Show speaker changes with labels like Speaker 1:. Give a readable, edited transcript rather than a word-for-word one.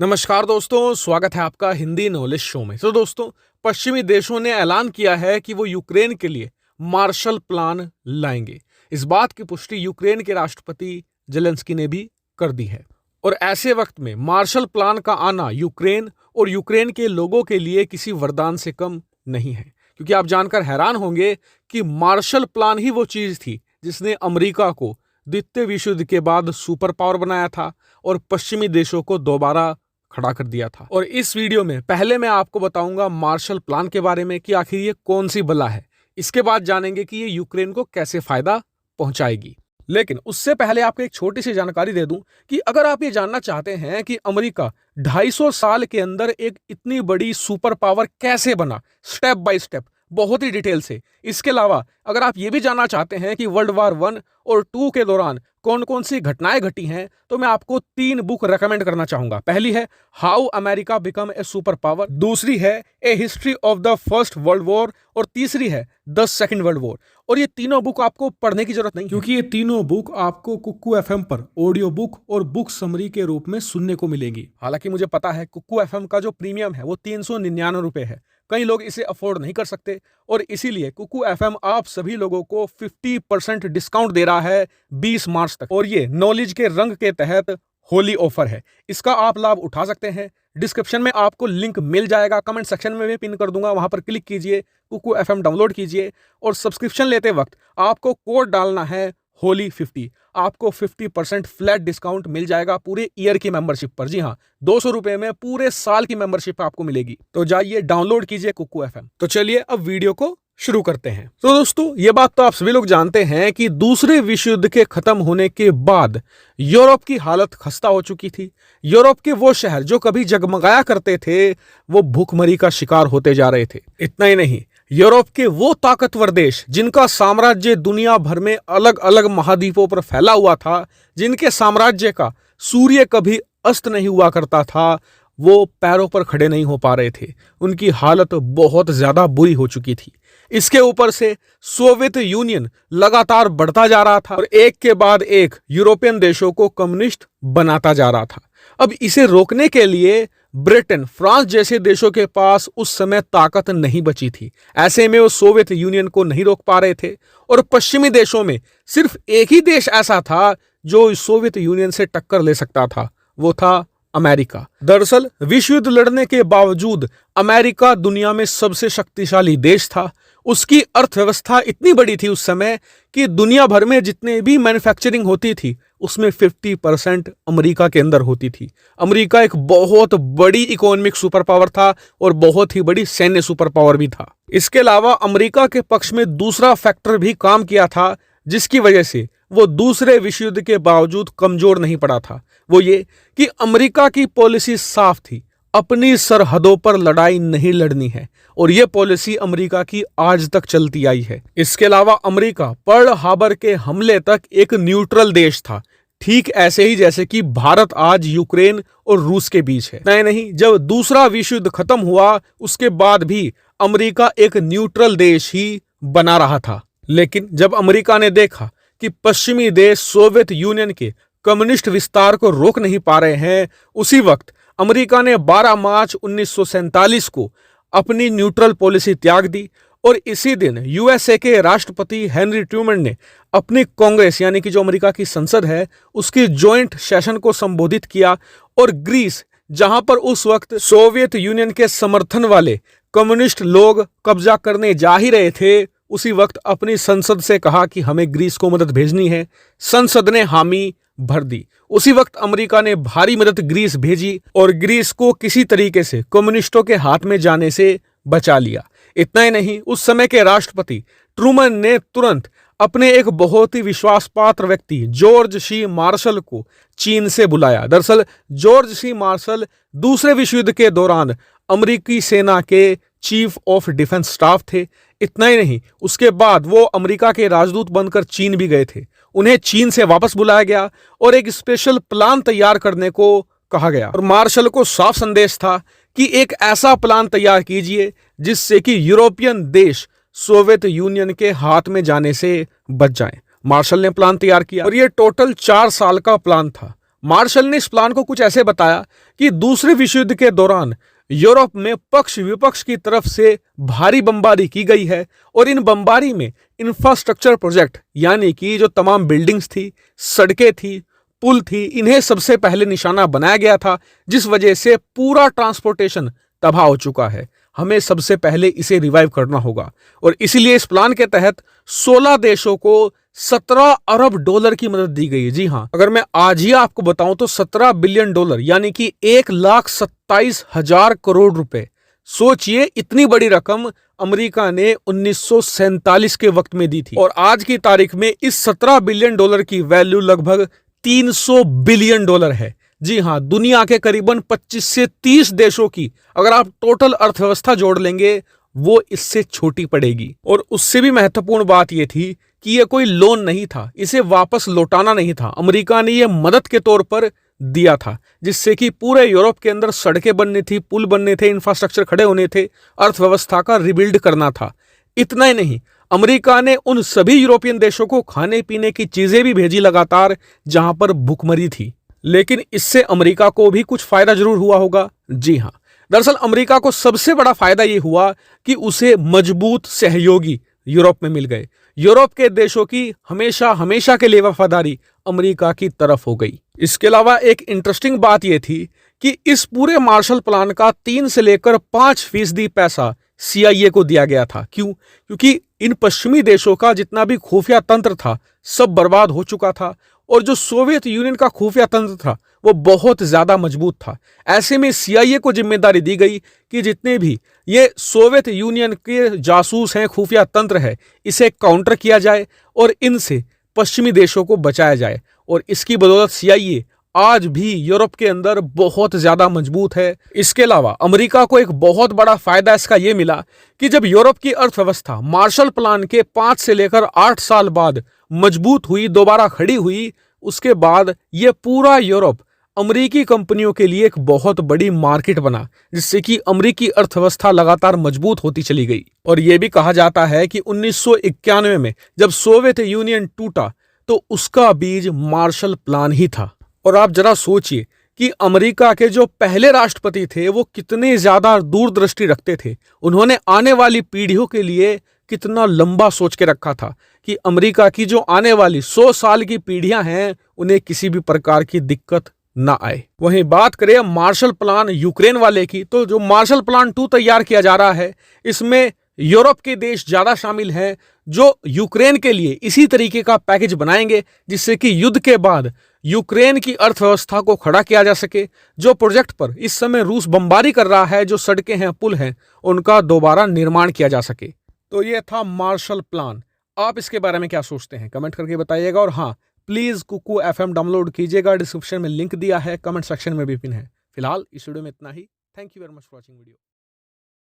Speaker 1: नमस्कार दोस्तों, स्वागत है आपका हिंदी नॉलेज शो में। तो दोस्तों, पश्चिमी देशों ने ऐलान किया है कि वो यूक्रेन के लिए मार्शल प्लान लाएंगे। इस बात की पुष्टि यूक्रेन के राष्ट्रपति जेलेंस्की ने भी कर दी है। और ऐसे वक्त में मार्शल प्लान का आना यूक्रेन और यूक्रेन के लोगों के लिए किसी वरदान से कम नहीं है, क्योंकि आप जानकर हैरान होंगे कि मार्शल प्लान ही वो चीज थी जिसने अमेरिका को द्वितीय विश्व युद्ध के बाद सुपर पावर बनाया था और पश्चिमी देशों को दोबारा खड़ा कर दिया था। और इस वीडियो में पहले मैं आपको बताऊंगा मार्शल प्लान के बारे में कि आखिर ये कौन सी बला है। इसके बाद जानेंगे कि ये यूक्रेन को कैसे फायदा पहुंचाएगी। लेकिन उससे पहले आपको एक छोटी सी जानकारी दे दूं कि अगर आप ये जानना चाहते हैं कि अमेरिका 250 साल के अंदर एक इतनी बड़ी सुपर पावर कैसे बना, स्टेप बाय स्टेप, बहुत ही डिटेल से। इसके अलावा अगर आप ये भी जानना चाहते हैं कि वर्ल्ड वार 1 और 2 के दौरान कौन कौन सी घटनाएं घटी हैं, तो मैं आपको 3 बुक रेकमेंड करना चाहूंगा। पहली है how America become a super power, दूसरी है a history of the first world war और तीसरी है द सेकंड वर्ल्ड वॉर। और ये तीनों बुक आपको पढ़ने की जरूरत नहीं, क्योंकि ये तीनों बुक आपको कुक्कू एफएम पर ऑडियो बुक और बुक समरी के रूप में सुनने को मिलेंगी। हालांकि मुझे पता है कुक्कू एफएम का जो प्रीमियम है वो 399 रुपए है। कई लोग इसे अफोर्ड नहीं कर सकते और इसीलिए कुक्कू एफएम आप सभी लोगों को 50% डिस्काउंट दे रहा है 20 मार्च तक। और ये नॉलेज के रंग के तहत होली ऑफर है, इसका आप लाभ उठा सकते हैं। डिस्क्रिप्शन में आपको लिंक मिल जाएगा, कमेंट सेक्शन में भी पिन कर दूंगा, वहां पर क्लिक कीजिए, कुक्कू एफएम डाउनलोड कीजिए और सब्सक्रिप्शन लेते वक्त आपको कोड डालना है होली 50। आपको 50% फ्लैट डिस्काउंट मिल जाएगा पूरे ईयर की मेंबरशिप पर। जी हाँ, 200 रुपए में पूरे साल की मेंबरशिप आपको मिलेगी। तो जाइए डाउनलोड कीजिए कुक्कू एफएम। तो चलिए अब वीडियो को शुरू करते हैं। तो दोस्तों, ये बात तो आप सभी लोग जानते हैं कि दूसरे विश्व युद्ध के खत्म होने के बाद यूरोप की हालत खस्ता हो चुकी थी। यूरोप के वो शहर जो कभी जगमगाया करते थे वो भूखमरी का शिकार होते जा रहे थे। इतना ही नहीं, यूरोप के वो ताकतवर देश जिनका साम्राज्य दुनिया भर में अलग अलग महाद्वीपों पर फैला हुआ था, जिनके साम्राज्य का सूर्य कभी अस्त नहीं हुआ करता था, वो पैरों पर खड़े नहीं हो पा रहे थे। उनकी हालत बहुत ज्यादा बुरी हो चुकी थी। इसके ऊपर से सोवियत यूनियन लगातार बढ़ता जा रहा था और एक के बाद एक यूरोपियन देशों को कम्युनिस्ट बनाता जा रहा था। अब इसे रोकने के लिए ब्रिटेन, फ्रांस जैसे देशों के पास उस समय ताकत नहीं बची थी। ऐसे में वो सोवियत यूनियन को नहीं रोक पा रहे थे और पश्चिमी देशों में सिर्फ एक ही देश ऐसा था जो सोवियत यूनियन से टक्कर ले सकता था, वो था अमेरिका। दरअसल विश्व युद्ध लड़ने के बावजूद अमेरिका दुनिया में सबसे शक्तिशाली देश था। उसकी अर्थव्यवस्था इतनी बड़ी थी उस समय कि दुनिया भर में जितने भी मैन्युफैक्चरिंग होती थी उसमें 50% अमेरिका के अंदर होती थी। अमेरिका एक बहुत बड़ी इकोनॉमिक सुपर पावर था और बहुत ही बड़ी सैन्य सुपर पावर भी था। इसके अलावा अमेरिका के पक्ष में दूसरा फैक्टर भी काम किया था, जिसकी वजह से वो दूसरे विश्व युद्ध के बावजूद कमजोर नहीं पड़ा था। वो ये कि अमेरिका की पॉलिसी साफ थी, अपनी सरहदों पर लड़ाई नहीं लड़नी है, और ये पॉलिसी अमेरिका की आज तक चलती आई है। इसके अलावा अमेरिका पर्ल हार्बर के हमले तक एक न्यूट्रल देश था, ठीक ऐसे ही जैसे कि भारत आज यूक्रेन और रूस के बीच है। नहीं, जब दूसरा विश्व युद्ध खत्म हुआ उसके बाद भी अमेरिका एक न्यूट्रल देश ही बना रहा था। लेकिन जब अमेरिका ने देखा कि पश्चिमी देश सोवियत यूनियन के कम्युनिस्ट विस्तार को रोक नहीं पा रहे हैं, उसी वक्त अमेरिका ने 12 मार्च 1947 को अपनी न्यूट्रल पॉलिसी त्याग दी और इसी दिन यूएसए के राष्ट्रपति हेनरी ट्रूमैन ने अपनी कांग्रेस, यानी कि जो अमेरिका की संसद है, उसकी जॉइंट सेशन को संबोधित किया और ग्रीस, जहां पर उस वक्त सोवियत यूनियन के समर्थन वाले कम्युनिस्ट लोग कब्जा करने जा ही रहे थे, उसी वक्त अपनी संसद से कहा कि हमें ग्रीस को मदद भेजनी है। संसद ने हामी भर दी। उसी वक्त अमेरिका ने भारी मदद ग्रीस भेजी और ग्रीस को किसी तरीके से कम्युनिस्टों के हाथ में जाने से बचा लिया। इतना ही नहीं, उस समय के राष्ट्रपति ट्रूमैन ने तुरंत अपने एक बहुत ही विश्वास पात्र व्यक्ति जॉर्ज सी मार्शल को चीन से बुलाया। दरअसल जॉर्ज सी मार्शल दूसरे विश्व युद्ध के दौरान अमेरिकी सेना के चीफ ऑफ डिफेंस स्टाफ थे। इतना ही नहीं, उसके बाद वो अमेरिका के राजदूत बनकर चीन भी गए थे। उन्हें चीन से वापस बुलाया गया और एक स्पेशल प्लान तैयार करने को कहा गया और मार्शल को साफ संदेश था कि एक ऐसा प्लान तैयार कीजिए जिससे कि यूरोपियन देश सोवियत यूनियन के हाथ में जाने से बच जाएं। मार्शल ने प्लान तैयार किया और ये टोटल 4 साल का प्लान था। मार्शल ने इस प्लान को कुछ ऐसे बताया कि दूसरे विश्व युद्ध के दौरान यूरोप में पक्ष विपक्ष की तरफ से भारी बमबारी की गई है और इन बमबारी में इंफ्रास्ट्रक्चर प्रोजेक्ट यानी कि जो तमाम बिल्डिंग्स थी, सड़कें थी, पुल थी, इन्हें सबसे पहले निशाना बनाया गया था, जिस वजह से पूरा ट्रांसपोर्टेशन तबाह हो चुका है। हमें सबसे पहले इसे रिवाइव करना होगा और इसीलिए इस प्लान के तहत 16 देशों को 17 अरब डॉलर की मदद दी गई है। जी हां, अगर मैं आज ही आपको बताऊं तो 17 बिलियन डॉलर यानी कि 1,27,000 करोड़ रुपए। सोचिए, इतनी बड़ी रकम अमेरिका ने 1947 के वक्त में दी थी और आज की तारीख में इस 17 बिलियन डॉलर की वैल्यू लगभग 300 बिलियन डॉलर है। जी हां, दुनिया के करीबन 25 से 30 देशों की अगर आप टोटल अर्थव्यवस्था जोड़ लेंगे वो इससे छोटी पड़ेगी। और उससे भी महत्वपूर्ण बात यह थी कि यह कोई लोन नहीं था, इसे वापस लौटाना नहीं था, अमेरिका ने यह मदद के तौर पर दिया था, जिससे कि पूरे यूरोप के अंदर सड़कें बननी थी, पुल बनने थे, इंफ्रास्ट्रक्चर खड़े होने थे, अर्थव्यवस्था का रिबिल्ड करना था। इतना ही नहीं, अमेरिका ने उन सभी यूरोपियन देशों को खाने पीने की चीजें भी भेजी लगातार जहां पर भुखमरी थी। लेकिन इससे अमेरिका को भी कुछ फायदा जरूर हुआ होगा। जी हां, दरअसल अमेरिका को सबसे बड़ा फायदा यह हुआ कि उसे मजबूत सहयोगी यूरोप में मिल गए। यूरोप के देशों की हमेशा हमेशा के लिए वफादारी अमेरिका की तरफ हो गई। इसके अलावा एक इंटरेस्टिंग बात यह थी कि इस पूरे मार्शल प्लान का 3 से लेकर 5% पैसा CIA को दिया गया था। क्यों? क्योंकि इन पश्चिमी देशों का जितना भी खुफिया तंत्र था सब बर्बाद हो चुका था और जो सोवियत यूनियन का खुफिया तंत्र था वो बहुत ज्यादा मजबूत था। ऐसे में CIA को जिम्मेदारी दी गई कि जितने भी ये सोवियत यूनियन के जासूस हैं, खुफिया तंत्र है, इसे काउंटर किया जाए और इनसे पश्चिमी देशों को बचाया जाए। और इसकी बदौलत CIA आज भी यूरोप के अंदर बहुत ज्यादा मजबूत है। इसके अलावा अमेरिका को एक बहुत बड़ा फायदा इसका यह मिला कि जब यूरोप की अर्थव्यवस्था मार्शल प्लान के 5 से लेकर 8 साल बाद मजबूत हुई, दोबारा खड़ी हुई, उसके बाद यह पूरा यूरोप अमेरिकी कंपनियों के लिए एक बहुत बड़ी मार्केट बना, जिससे कि अमेरिकी अर्थव्यवस्था लगातार मजबूत होती चली गई। और यह भी कहा जाता है कि 1991 में जब सोवियत यूनियन टूटा तो उसका बीज मार्शल प्लान ही था। और आप जरा सोचिए कि अमेरिका के जो पहले राष्ट्रपति थे वो कितने ज्यादा दूरदृष्टि रखते थे। उन्होंने आने वाली पीढ़ियों के लिए कितना लंबा सोच के रखा था कि अमेरिका की जो आने वाली 100 साल की पीढ़ियां हैं उन्हें किसी भी प्रकार की दिक्कत ना आए। वहीं बात करें मार्शल प्लान यूक्रेन वाले की, तो जो मार्शल प्लान 2 तैयार किया जा रहा है इसमें यूरोप के देश ज्यादा शामिल हैं जो यूक्रेन के लिए इसी तरीके का पैकेज बनाएंगे, जिससे कि युद्ध के बाद यूक्रेन की अर्थव्यवस्था को खड़ा किया जा सके। जो प्रोजेक्ट पर इस समय रूस बमबारी कर रहा है, जो सड़कें हैं, पुल हैं, उनका दोबारा निर्माण किया जा सके। तो ये था मार्शल प्लान। आप इसके बारे में क्या सोचते हैं कमेंट करके बताइएगा। और हाँ, प्लीज कुकू FM डाउनलोड कीजिएगा, डिस्क्रिप्शन में लिंक दिया है, कमेंट सेक्शन में भी पिन है। फिलहाल इस वीडियो में इतना ही। Thank you very much for watching video.